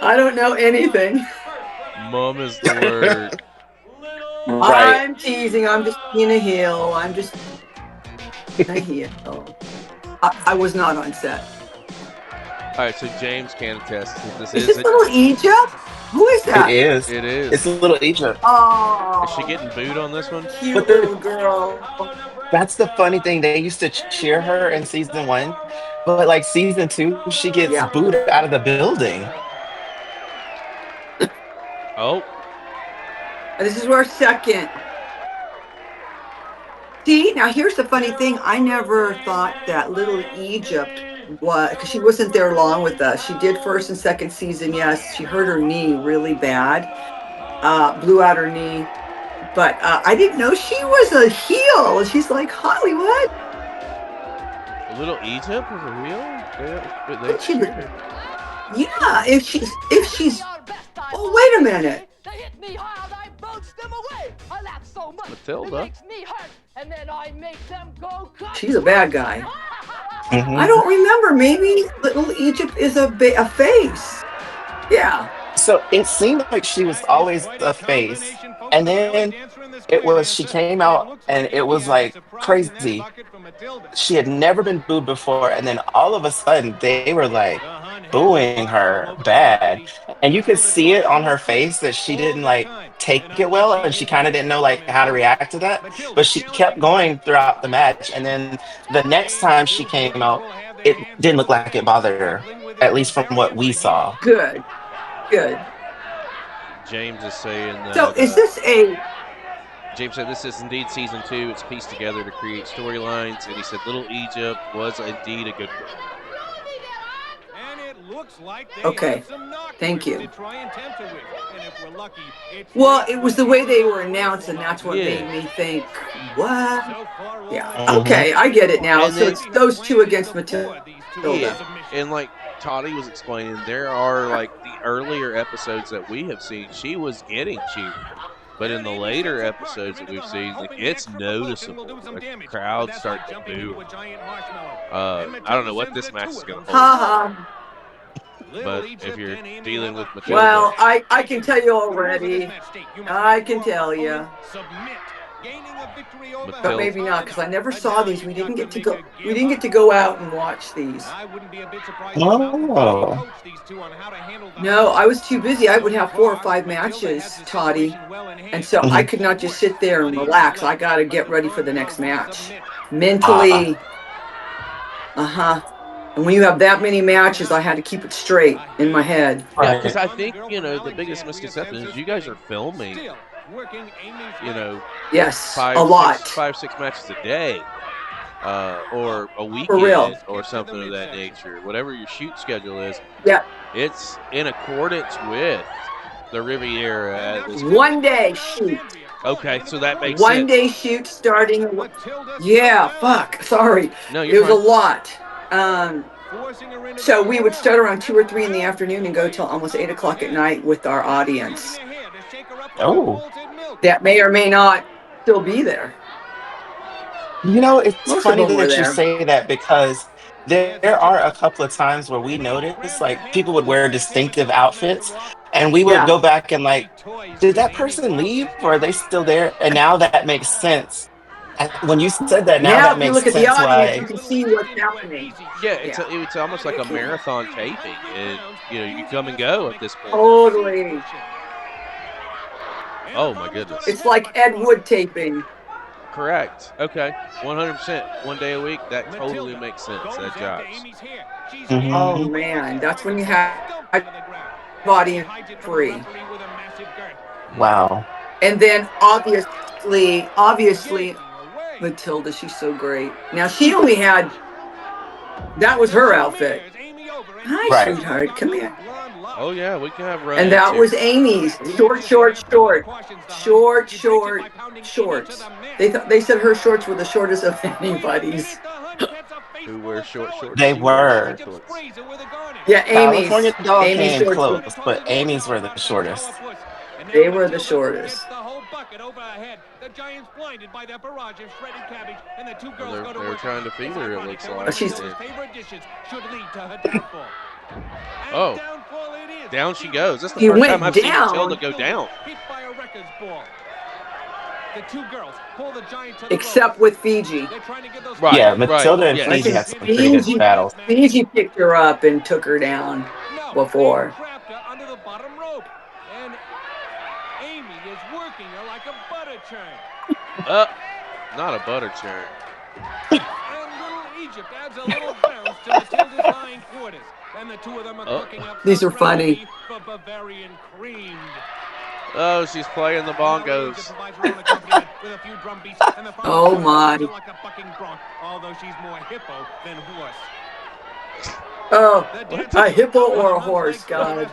I don't know anything. Mom is the word. Right. I'm teasing. I'm just being a heel. I'm just a heel. I was not on set. All right, so James can attest that this Is this isn't. little Egypt? Who is It that? is. It It's is. a little Egypt. Is she Oh, getting booed on this one? cute But little girl. that's the funny thing. They used to cheer her in season one, but like season two, she gets Yeah. booed out of the building. Oh, This is our second. See, now here's the funny thing. I never thought that little Egypt was, because she wasn't there long with us. She did first and second season. Yes, she hurt her knee really bad, blew out her knee. But I didn't know she was a heel. And she's like, Hollywood. Little Egypt was a heel? They But she, cheered her. yeah, if she's, oh, wait a minute. They hit me hard, I bounced them away. I laugh so much, Matilda? it makes me hurt, and then I make them go cut. She's a bad guy. I Hmm. don't remember. Maybe little Egypt is a face. Yeah. So it seemed like she was always a face, and then it was she came out and it was like crazy. She had never been booed before, and then all of a sudden they were like booing her bad, and you could see it on her face that she didn't like take it well, and she kind of didn't know like how to react to that, but she kept going throughout the match, and then the next time she came out it didn't look like it bothered her, at least from what we saw. Good. Good. James is saying So that. is this a James said this is indeed season 2. It's pieced together to create storylines, and he said Little Egypt was indeed a good girl. And it looks like they okay? have some Thank knockers to you. try and tempt her with. And if we're lucky, it's Well, not it was the way they were announced, and that's what Yeah. made me think, what? so far. All Yeah. eyes Hmm. Okay, I get it now. And So then, it's those two against Matilda. yeah, and like Toddy was explaining, there are like the earlier episodes that we have seen, she was getting cheered. But in the later episodes that we've seen, like it's noticeable. Like crowds start to boo her. I don't know what this match is going to hold, Ha ha. but if you're dealing with Matilda, Well, I can tell you already. I can tell you. But Matilda, maybe not, because I never saw these. We didn't get to go out and watch these. Oh. No, I was too busy. I would have 4 or 5 matches, Toddy. And so I Mhm. could not just sit there and relax. I got to get ready for the next match. Ah. Mentally, uh-huh. And when you have that many matches, I had to keep it straight in my head. yeah, because Right. I think the biggest misconception is you guys are filming, Yes, a lot. 5, 6 matches a day, or a For real. weekend, or something of that nature. Whatever your shoot schedule is, Yeah. it's in accordance with the Riviera at this point. One day shoot. Okay, so that makes One sense. day shoot starting. Yeah, fuck. Sorry. No, you're It was a fine. lot. So we would start around 2 or 3 in the afternoon and go till almost 8 o'clock at night with our audience. Oh. That may or may not still be there. You know, it's Most of funny them were that you there. say that because there are a couple of times where we notice like people would wear distinctive outfits and we would Yeah. go back and like, did that person leave or are they still there? And now that makes sense. And when you said that, now Now, that if you makes look at the sense audience, you why. can see what's happening. Yeah, Yeah. it's almost like a marathon taping, and you come and go at this point. Totally. Oh my goodness. It's like Ed Wood taping. Correct. Okay. 100%. One day a week. That totally makes sense. That jives. Oh, Mhm. man. That's when you have audience free. Wow. And then, obviously, obviously, Matilda, she's so great. Now she only had, that was her outfit. Hi, Right. sweetheart, come here. Oh yeah, we can have And run-ins that here. was Amy's short shorts. They said her shorts were the shortest of anybody's. Who wears short shorts? They She wears were. short shorts. Yeah, California Doll Amy's came shorts were, close, but Amy's were the shortest. they were the shortest. Well, they're trying to feed her, it looks like. She's Oh, down she goes. That's the He first went time I've seen down. Matilda go down. Except with Fiji. Right, Yeah, right, Matilda and yes. Fiji Like had some pretty good battles. Fiji picked her up and took her down before. Not a butter churn. These are funny. Oh, she's playing the bongos. Oh my. Oh, a hippo or a horse, God.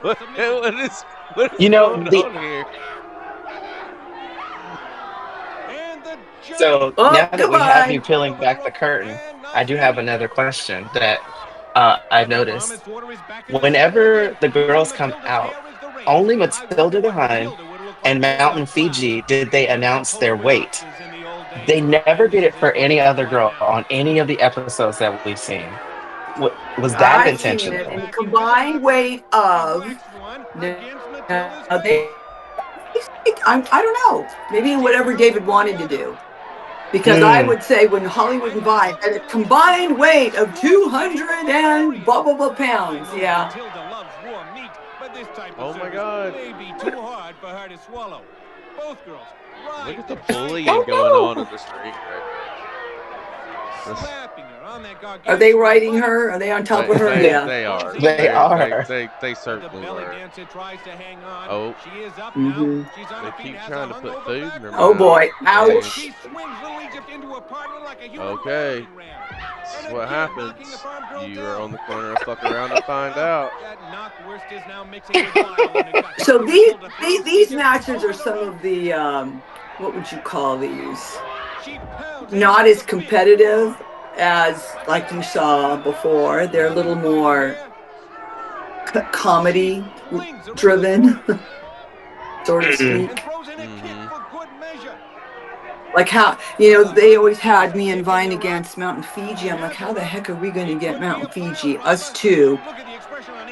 What is You know, going on here? so Oh, now that come we have you on. peeling back the curtain, I do have another question that I've noticed. Whenever the girls come out, only Matilda the Hun and Mountain Fiji did they announce their weight. They never did it for any other girl on any of the episodes that we've seen. Was that I've seen it. intentional? And the combined weight of, now I don't know, maybe whatever David wanted to do. Because I Mm, would say when Hollywood and Vine had a combined weight of 200 and blah, blah, blah pounds. Yeah. Oh my God. Look at the bullying going on in this ring right Are they riding her? Are they on top of her? now. Yeah. They are. they are. They certainly were. Oh, Mm-hmm. they keep trying to put food in her Oh mouth. boy. And- Ouch. Okay. This is what happens. You are on the corner of fuck around and find out. So these matches are some of the what would you call these? Not as competitive as like you saw before. They're a little more comedy driven, so to Mm, speak. Like how, they always had me and Vine against Mountain Fiji. I'm like, how the heck are we going to get Mountain Fiji, us two,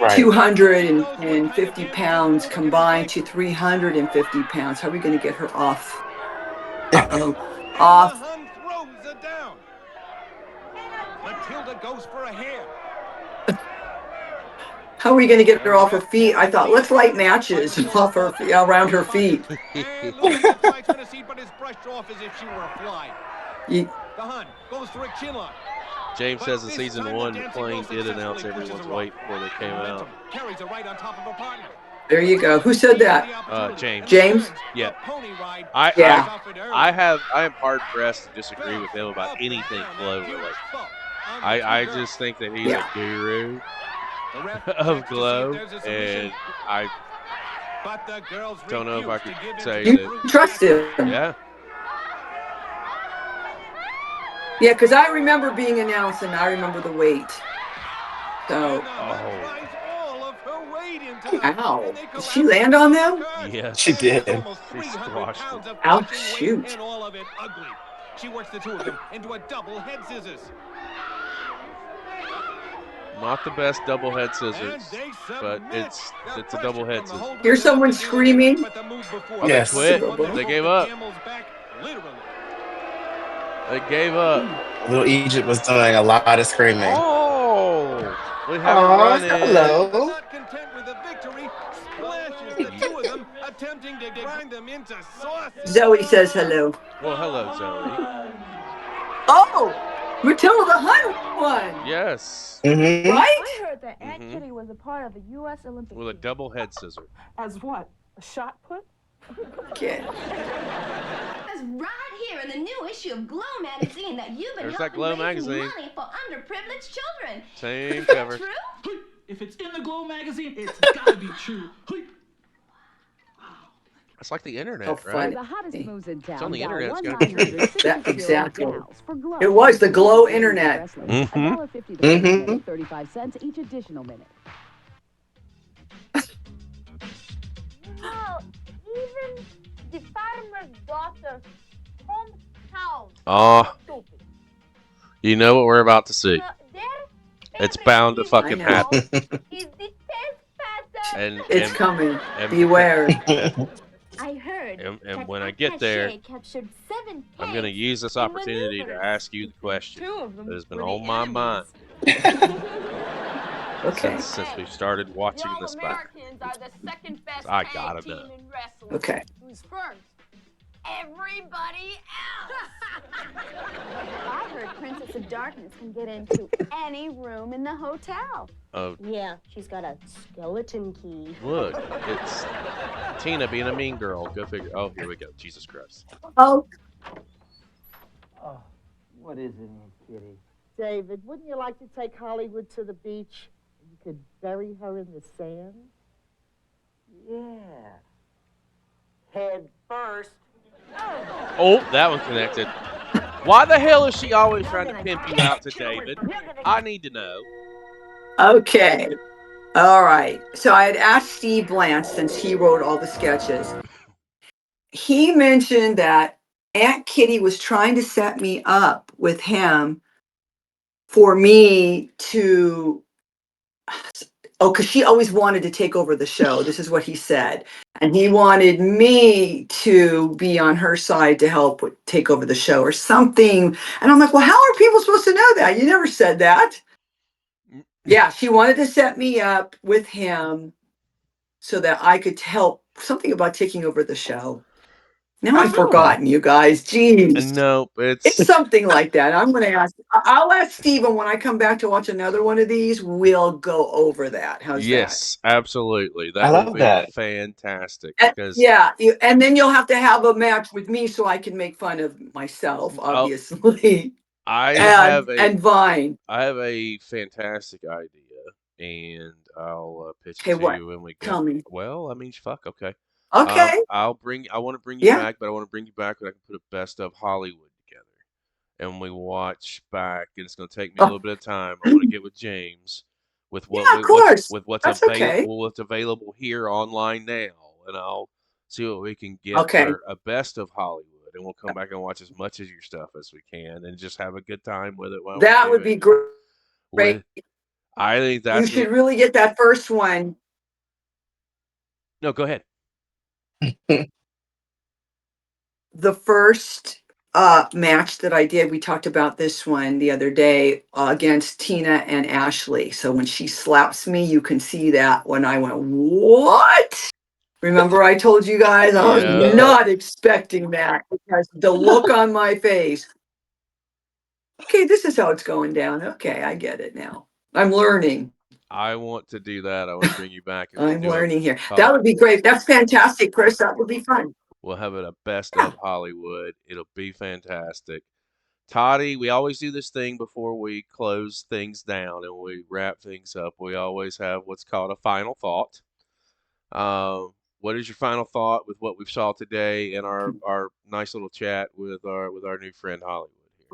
right. 250 pounds combined to 350 pounds? How are we going to get her off? Uh-oh. Off. How are we going to get her off her feet? I thought, let's light matches off her feet, around her feet. James says in season 1, McClane did announce everyone's weight before they came out. There you go. Who said that? James. James? Yeah. Yeah. I am hard pressed to disagree with him about anything Glow related. I just think that he's a guru of Glow, and I don't know if I could say You that. trust him. Yeah. Yeah, because I remember being announced and I remember the weight. So. Oh. Ow. Did she land on them? Yes. She did. She squashed them. Ow, shoot. She works the two of them into a double head scissors. Not the best double head scissors, but it's a double head scissors. Here's someone screaming. Oh, Yes. they quit. They gave up. They gave up. Little Egypt was doing a lot of screaming. Oh, we have a Aw, run in. hello. Not content with the victory, splashes the two of them, attempting to grind them into sauce. Zoe says hello. Well, hello, Zoe. Oh, Matilda the Hun won. Yes, Mm-hmm. Right? I heard that Aunt Mhm. Kitty was a part of the U.S. Olympic with a team. double head scissor. As what? A shot put? Okay. That's right here in the new issue of Glow magazine that you've been There's that helping Glow raise magazine. money for underprivileged children. Same cover. True? If it's in the Glow magazine, it's gotta be true. It's like the How internet, funny. right? The hottest moves in It's on town. the Dial internet. It's got to be true. 1-900-60 Exactly. gals for Glow. It was the Glow Exclusive ratings of internet. wrestling. Mm-hmm. $1.50 the first minute, 35 cents each additional minute. No, even the farmer's daughter's hometown. Oh, Stupid. you know what we're about to see. Their It's favorite bound to TV fucking show happen. is the Taskmaster. And It's and coming. and Beware. I heard and when I get there, captured 7 I'm going to tanks use this in opportunity to maneuvers. ask you the question Two of them that has been were the on my mind Okay. since we started watching Y'all this back. Americans are the second best I tag gotta team know. in wrestling. Okay. Who's first? Everybody else. I heard Princess of Darkness can get into any room in the hotel. Oh, Yeah, she's got a skeleton key. look, it's Tina being a mean girl. Go figure. Oh, here we go. Jesus Christ. Oh, Oh, what is it, Aunt Kitty? David, wouldn't you like to take Hollywood to the beach? You could bury her in the sand. Yeah. Head first. Oh, that one connected. Why the hell is she always trying to pimp you out to David? I need to know. okay. All right. So I had asked Steve Blanche, since he wrote all the sketches. He mentioned that Aunt Kitty was trying to set me up with him for me to, because she always wanted to take over the show. This is what he said. And he wanted me to be on her side to help take over the show or something. And I'm like, well, how are people supposed to know that? You never said that. Yeah, she wanted to set me up with him so that I could help something about taking over the show. Now I've forgotten, you guys. Jeez. Nope, It's something like that. I'm going to ask, I'll ask Steven when I come back to watch another one of these. We'll go over that. How's that? Yes, absolutely. I That will love be that. fantastic And- because yeah, and then you'll have to have a match with me so I can make fun of myself, obviously, I have and Vine. I have a fantastic idea, and I'll pitch Okay, it to what? you when we get. Tell me. Well, I mean, fuck. Okay. Okay. I want to bring you Yeah. back, but I want to bring you back when I can put a best of Hollywood together, and we watch back. And it's going to take me a little bit of time. I want to get with James with what Yeah, of course. what's That's okay. what's available here online now, and I'll see what we can get Okay. for a best of Hollywood, and we'll come back and watch as much of your stuff as we can, and just have a good time with it while That we're would doing be it. great. I think You that's should really get that first one. no. Go ahead. The first match that I did, we talked about this one the other day against Tina and Ashley. So when she slaps me, you can see that when I went, what? Remember I told you guys I was Yeah. not expecting that because the look on my face. Okay, this is how it's going down. Okay, I get it now. I'm learning. I want to do that. I want to bring you back and I'm do a learning here. That would be great. That's fantastic, Chris. That would be fun. We'll have it a best of Hollywood. It'll be fantastic. Toddy, we always do this thing before we close things down and we wrap things up. We always have what's called a final thought. What is your final thought with what we saw today in our nice little chat with our new friend Hollywood here?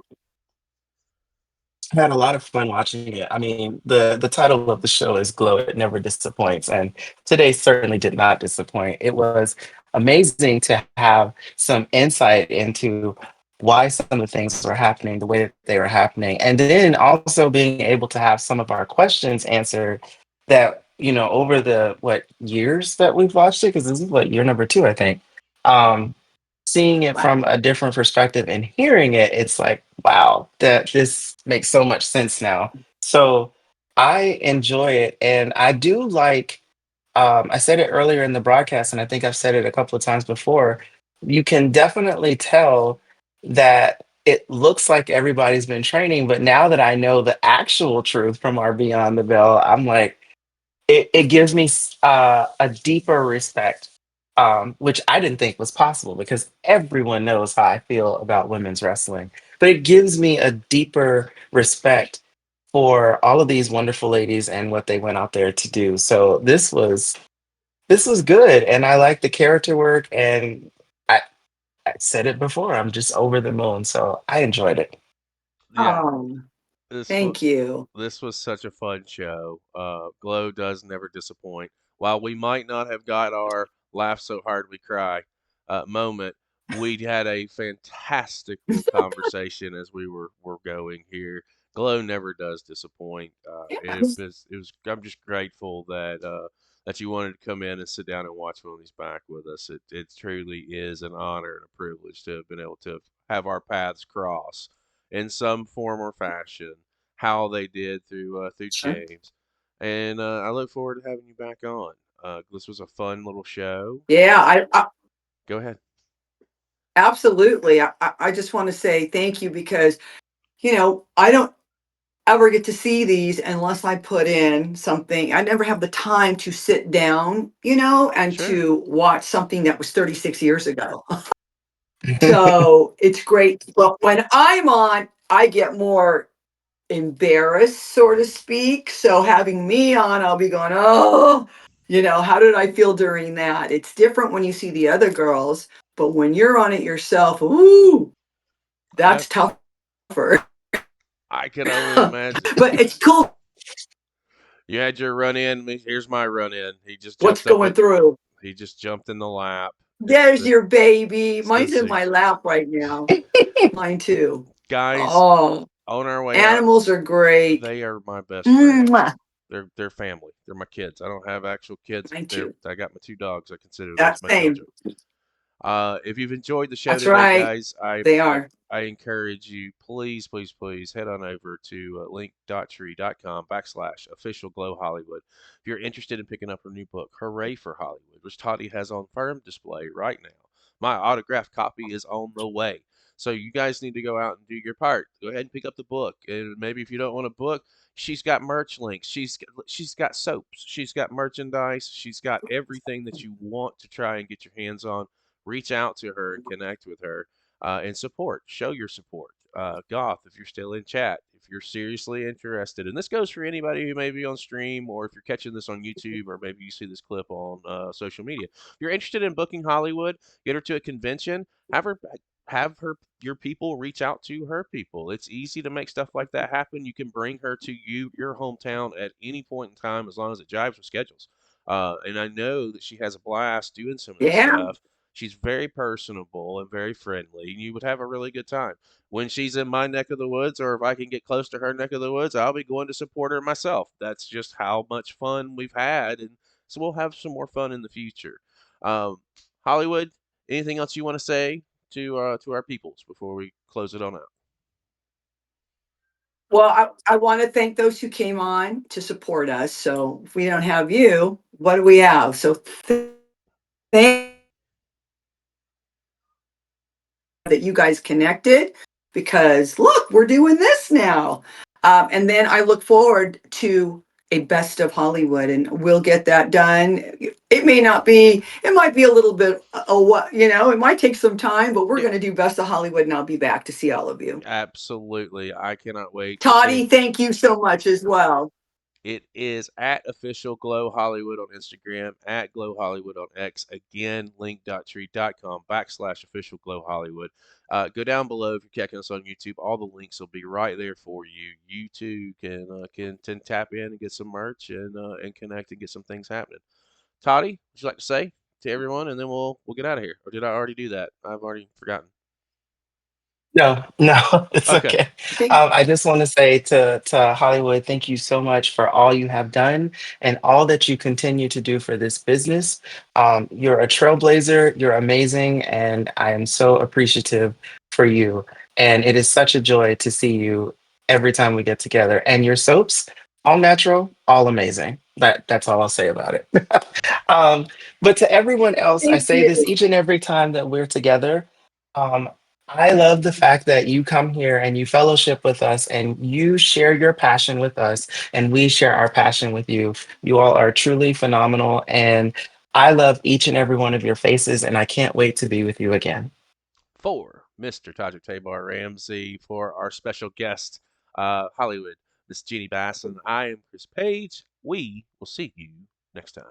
I had a lot of fun watching it. I mean, the title of the show is Glow, It Never Disappoints. And today certainly did not disappoint. It was amazing to have some insight into why some of the things were happening the way that they were happening. And then also being able to have some of our questions answered that, over the years that we've watched it, because this is year number 2, I think. Seeing it from a different perspective and hearing it, it's like, wow, that this makes so much sense now. So I enjoy it. And I do like, I said it earlier in the broadcast, and I think I've said it a couple of times before. You can definitely tell that it looks like everybody's been training, but now that I know the actual truth from our Beyond the Bell, I'm like, it gives me a deeper respect which I didn't think was possible because everyone knows how I feel about women's wrestling. But it gives me a deeper respect for all of these wonderful ladies and what they went out there to do. So this was good, and I like the character work, and I, I said it before. I'm just over the moon, so I enjoyed it. Yeah, Oh, this was thank you. this was such a fun show. Glow does never disappoint. While we might not have got our laugh so hard we cry moment, we had a fantastical conversation as we were going here. Glow never does disappoint. Yes. It was. I'm just grateful that you wanted to come in and sit down and watch one of these back with us. It truly is an honor and a privilege to have been able to have our paths cross in some form or fashion, how they did through Sure. James. And I look forward to having you back on. This was a fun little show. Yeah, I Go ahead. absolutely. I just want to say thank you because, I don't ever get to see these unless I put in something. I never have the time to sit down, and Sure. to watch something that was 36 years ago. So it's great. But when I'm on, I get more embarrassed, so to speak. So having me on, I'll be going, oh, how did I feel during that? It's different when you see the other girls, but when you're on it yourself, ooh, I that's tougher. I can only imagine. But it's cool You had your run in. Here's my run in. what's going through. He just jumped in the lap. It's There's your baby. it's the Mine's in six my lap right now. Mine too. guys Oh, on our way out. animals are great. They are my best friends. Mwah. They're family. They're my kids. I don't have actual kids, but Mine too. I got my two dogs. I consider those That my same. children. If you've enjoyed the show That's today, right. guys, They are. I encourage you, please, please, please head on over to link.tree.com/official Glow Hollywood. If you're interested in picking up her new book, Hooray for Hollywood, which Toddy has on firm display right now. My autographed copy is on the way. So you guys need to go out and do your part. Go ahead and pick up the book. And maybe if you don't want a book, she's got merch links. She's got soaps. She's got merchandise. She's got everything that you want to try and get your hands on. Reach out to her and connect with her and support. Show your support. Goth, if you're still in chat, if you're seriously interested, and this goes for anybody who may be on stream or if you're catching this on YouTube or maybe you see this clip on social media. If you're interested in booking Hollywood, get her to a convention, have her your people reach out to her people. It's easy to make stuff like that happen. You can bring her to your hometown at any point in time as long as it jives with schedules. And I know that she has a blast doing some of this Yeah. stuff. She's very personable and very friendly, and you would have a really good time. When she's in my neck of the woods, or if I can get close to her neck of the woods, I'll be going to support her myself. That's just how much fun we've had, and so we'll have some more fun in the future. Um, Hollywood, anything else you want to say to our peoples before we close it on out? Well, I want to thank those who came on to support us. So if we don't have you, what do we have? So thank that you guys connected because look, we're doing this now. And then I look forward to a best of Hollywood and we'll get that done. It may not be, it might be a little bit, it might take some time, but we're Yeah, going to do best of Hollywood and I'll be back to see all of you. absolutely. I cannot wait to see. Toddy, thank you so much as well. It is at official Glow Hollywood on Instagram, at Glow Hollywood on X. Again, link.tree.com/official Glow Hollywood. Go down below if you're checking us on YouTube. All the links will be right there for you. You too can tap in and get some merch and connect and get some things happening. Toddy, would you like to say to everyone, and then we'll get out of here? Or did I already do that? I've already forgotten. No, no, it's Okay. okay. Thank I just want to say to Hollywood, thank you so much for all you have done and all that you continue to do for this business. You're a trailblazer, you're amazing, and I am so appreciative for you. And it is such a joy to see you every time we get together. And your soaps, all natural, all amazing. That's all I'll say about it. um, but to everyone else, I say this you. each and every time that we're together. Um, I love the fact that you come here and you fellowship with us and you share your passion with us and we share our passion with you. You all are truly phenomenal. And I love each and every one of your faces, and I can't wait to be with you again. For Mr. Tajik Tabar Ramsey, for our special guest, Hollywood, Miss Jeanne Basone, I am Chris Page. We will see you next time.